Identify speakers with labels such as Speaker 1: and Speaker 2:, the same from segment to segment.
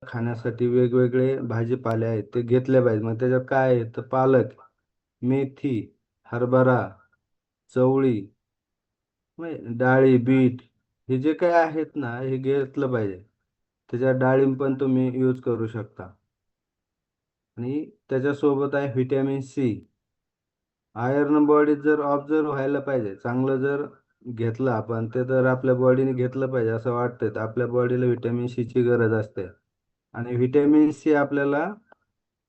Speaker 1: खाण्यासाठी वेगवेगळे भाजीपाले आहेत ते घेतले पाहिजे. मग त्याच्यात काय आहे तर पालक, मेथी, हरभरा, चवळी, डाळी, बीट, हे जे काही आहेत ना हे घेतलं पाहिजे. त्याच्यात डाळिंब पण तुम्ही यूज करू शकता. आणि त्याच्यासोबत आहे व्हिटॅमिन सी. आयर्न बॉडीत जर ऑब्झर्व व्हायला पाहिजे, चांगलं जर घेतलं आपण ते, तर आपल्या बॉडीने घेतलं पाहिजे असं वाटतंय. तर आपल्या बॉडीला व्हिटॅमिन सीची गरज असते. आणि व्हिटॅमिन सी आपल्याला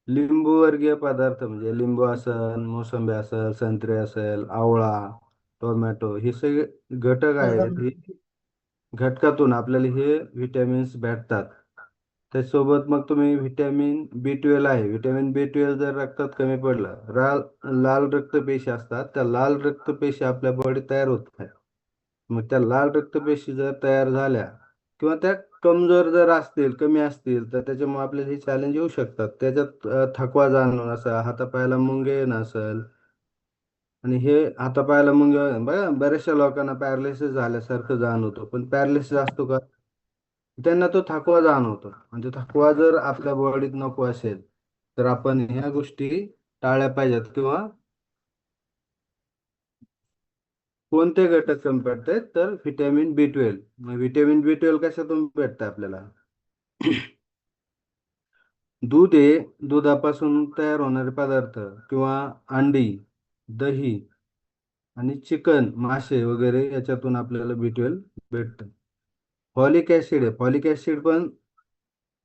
Speaker 1: लिंबू वर्गीय पदार्थ म्हणजे लिंबू असेल, मोसंबी असेल, संत्री असेल, आवळा, टोमॅटो, हे सगळे घटक आहेत. हे घटकातून आपल्याला हे विटॅमिन्स भेटतात. त्याच्यासोबत मग तुम्ही व्हिटॅमिन बी 12 आहे. व्हिटॅमिन बी 12 जर रक्तात कमी पडलं, लाल रक्तपेशी असतात, त्या लाल रक्तपेशी आपल्या बॉडीत तयार होत नाही. मग त्या लाल रक्तपेशी जर तयार झाल्या किंवा त्या कमजोर जर असतील, कमी असतील, तर त्याच्यामुळे आपल्याला हे चॅलेंज येऊ शकतात. त्याच्यात थकवा जाणवणं असं, हातापायाला मुंगे येणं असेल. आणि हे हातापायाला मुंगे बघा बऱ्याचशा लोकांना पॅरालिसिस झाल्यासारखं जाणवतो. पण पॅरालिसिस असतो का? त्यांना तो थकवा जाणवतो. म्हणजे थकवा जर आपल्या बॉडीत नको असेल तर आपण ह्या गोष्टी टाळल्या पाहिजेत. किंवा कोणते घटक कमी पडतात तर व्हिटॅमिन बी 12. मग व्हिटॅमिन बी 12 कशातून भेटतं आपल्याला? दूध हे दुधापासून तयार होणारे पदार्थ किंवा अंडी, दही आणि चिकन, मासे वगैरे याच्यातून आपल्याला बी 12 भेटतं. फॉलिक ऍसिड आहे. फॉलिक ऍसिड पण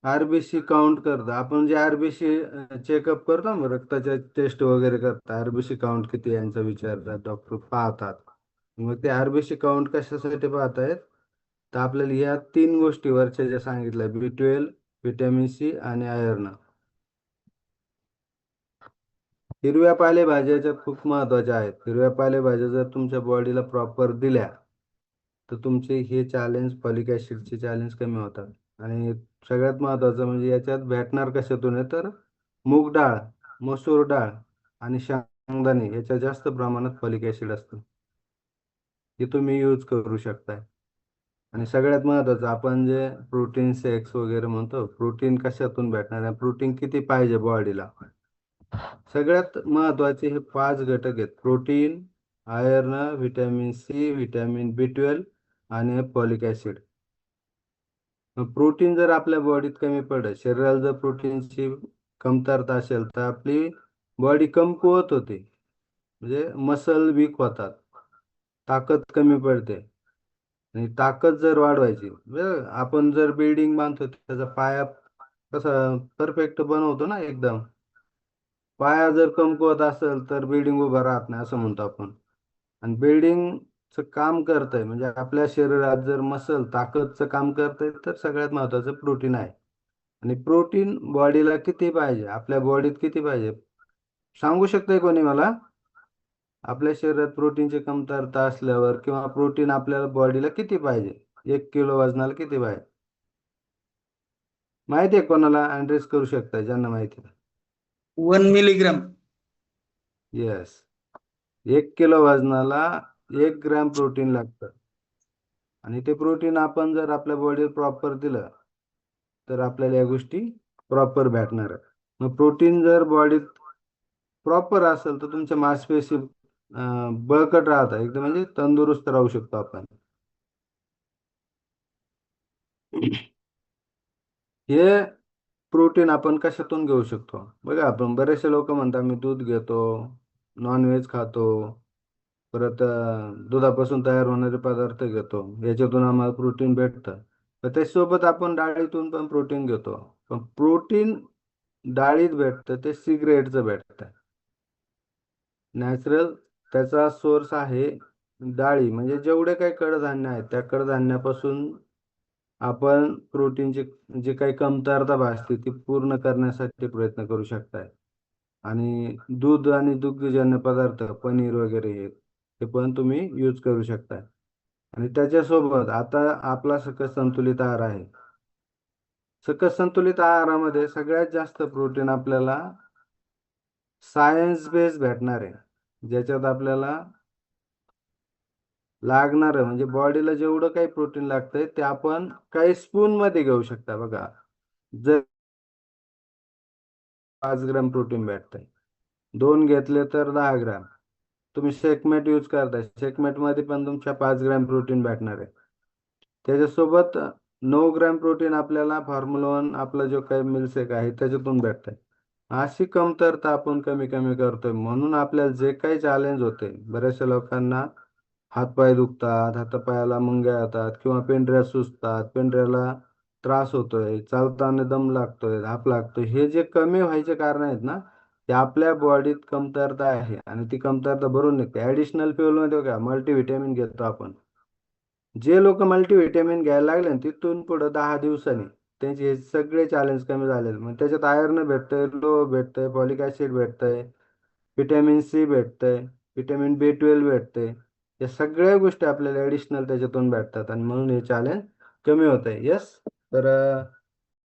Speaker 1: आरबीसी काउंट करतं. आपण जे आरबीसी चेकअप करतो ना, रक्ताच्या टेस्ट वगैरे करतात, आरबीसी काउंट किती आहे यांचा विचारतात डॉक्टर, पाहतात. मग ते आरबीसी काउंट कशासाठी पाहतायत तर आपल्याला या 3 गोष्टीवरच्या ज्या सांगितल्या, बी 12, व्हिटॅमिन सी आणि आयर्न. हिरव्या पालेभाज्या याच्यात खूप महत्वाच्या आहेत. हिरव्या पालेभाज्या जर तुमच्या बॉडीला प्रॉपर दिल्या तर तुमचे हे चॅलेंज, फॉलिक ऍसिडचे चॅलेंज कमी होतात. आणि सगळ्यात महत्वाचं म्हणजे याच्यात भेटणार कशातून आहे तर मूग डाळ, मसूर डाळ आणि शेंगदाणे याच्यात जास्त प्रमाणात फॉलिक ऍसिड असतं. हे तुम्ही यूज करू शकताय. आणि सगळ्यात महत्वाचं आपण जे प्रोटीन शेक्स वगैरे म्हणतो, प्रोटीन कशातून भेटणार आहे, प्रोटीन किती पाहिजे बॉडीला. सगळ्यात महत्वाचे हे 5 घटक आहेत: protein, iron, vitamin C, vitamin B 12 आणि फॉलिक ऍसिड. प्रोटीन जर आपल्या बॉडीत कमी पडलं, शरीराला जर प्रोटीनची कमतरता असेल तर आपली बॉडी कमकुवत होते. म्हणजे मसल वीक होतात, ताकद कमी पडते. आणि ताकद जर वाढवायची, म्हणजे आपण जर बिल्डिंग बांधतो त्याचा पाया कसा परफेक्ट बनवतो ना एकदम, पाया जर कमकुवत असेल तर बिल्डिंग उभं राहत नाही असं म्हणतो आपण. आणि बिल्डिंगचं काम करतंय म्हणजे आपल्या शरीरात जर मसल ताकदचं काम करतंय तर सगळ्यात महत्वाचं प्रोटीन आहे. आणि प्रोटीन बॉडीला किती पाहिजे, आपल्या बॉडीत किती पाहिजे सांगू शकतंय कोणी मला? आपल्या शरीरात प्रोटीनची कमतरता असल्यावर किंवा प्रोटीन आपल्याला बॉडीला किती पाहिजे, 1 किलो वजनाला किती पाहिजे? माहिती आहे कोणाला? ऍड्रेस करू शकताय ज्यांना माहिती आहे.
Speaker 2: 1 मिलीग्राम.
Speaker 1: येस, 1 किलो वजनाला 1 ग्रॅम प्रोटीन लागतं. आणि ते प्रोटीन आपण जर आपल्या बॉडीवर प्रॉपर दिलं तर आपल्याला या गोष्टी प्रॉपर भेटणार आहे. मग प्रोटीन जर बॉडीत प्रॉपर असेल तर तुमच्या मांसपेशी बळकट राहतात एकदम, म्हणजे तंदुरुस्त राहू शकतो आपण. हे प्रोटीन आपण कशातून घेऊ शकतो? बघा, आपण बरेचसे लोक म्हणतात मी दूध घेतो, नॉनव्हेज खातो, परत दुधापासून तयार होणारे पदार्थ घेतो, याच्यातून आम्हाला प्रोटीन भेटतं. तर त्याच्यासोबत आपण डाळीतून पण प्रोटीन घेतो. पण प्रोटीन डाळीत भेटतं ते सी ग्रेडचं भेटतं, नॅचरल. त्याचा सोर्स आहे डाळी. म्हणजे जेवढे काही कडधान्य आहेत त्या कडधान्यापासून आपण प्रोटीनची जी काही कमतरता भासते ती पूर्ण करण्यासाठी प्रयत्न करू शकताय. आणि दूध आणि दुग्धजन्य पदार्थ, पनीर वगैरे हे पण तुम्ही यूज करू शकताय. आणि त्याच्यासोबत आता आपला सकस संतुलित आहार आहे. सकस संतुलित आहारामध्ये सगळ्यात जास्त प्रोटीन आपल्याला सायन्स बेस भेटणार आहे, ज्याच्यात आपल्याला लागणार म्हणजे बॉडीला जेवढं काही प्रोटीन लागतंय ते आपण काही स्पून मध्ये घेऊ शकता. बघा, जर 5 ग्रॅम प्रोटीन भेटतंय, 2 घेतले तर 10 ग्रॅम. तुम्ही शेकमेट यूज करताय, शेकमेट मध्ये पण तुमच्या 5 ग्रॅम प्रोटीन भेटणार आहे. त्याच्यासोबत 9 ग्रॅम प्रोटीन आपल्याला फॉर्म्युला वन आपला जो काही मिल्कशेक आहे त्याच्यातून भेटतंय. अशी कमतरता आपण कमी कमी करतोय, म्हणून आपल्याला जे काही चॅलेंज होते, बऱ्याचशा लोकांना हातपाय दुखतात, हातापायाला मुंग्या येतात किंवा पेंढऱ्या सुजतात, पेंढऱ्याला त्रास होतोय, चालताना दम लागतोय, धाप लागतोय, हे जे कमी व्हायचे कारण आहेत ना, ते आपल्या बॉडीत कमतरता आहे आणि ती कमतरता भरून निघते. ऍडिशनल फ्युअल मध्ये बघा मल्टीव्हिटॅमिन घेतो आपण. जे लोक मल्टीव्हिटॅमिन घ्यायला लागले ना, तिथून पुढे 10 दिवसांनी त्यांचे हे सगळे चॅलेंज कमी झाले. मग त्याच्यात आयर्न भेटतंय, लो भेटतंय, फॉलिक ऍसिड भेटतंय, व्हिटॅमिन सी भेटतंय, व्हिटॅमिन B12 भेटतंय. या सगळ्या गोष्टी आपल्याला ऍडिशनल त्याच्यातून भेटतात आणि म्हणून हे चॅलेंज कमी होत आहे. येस. तर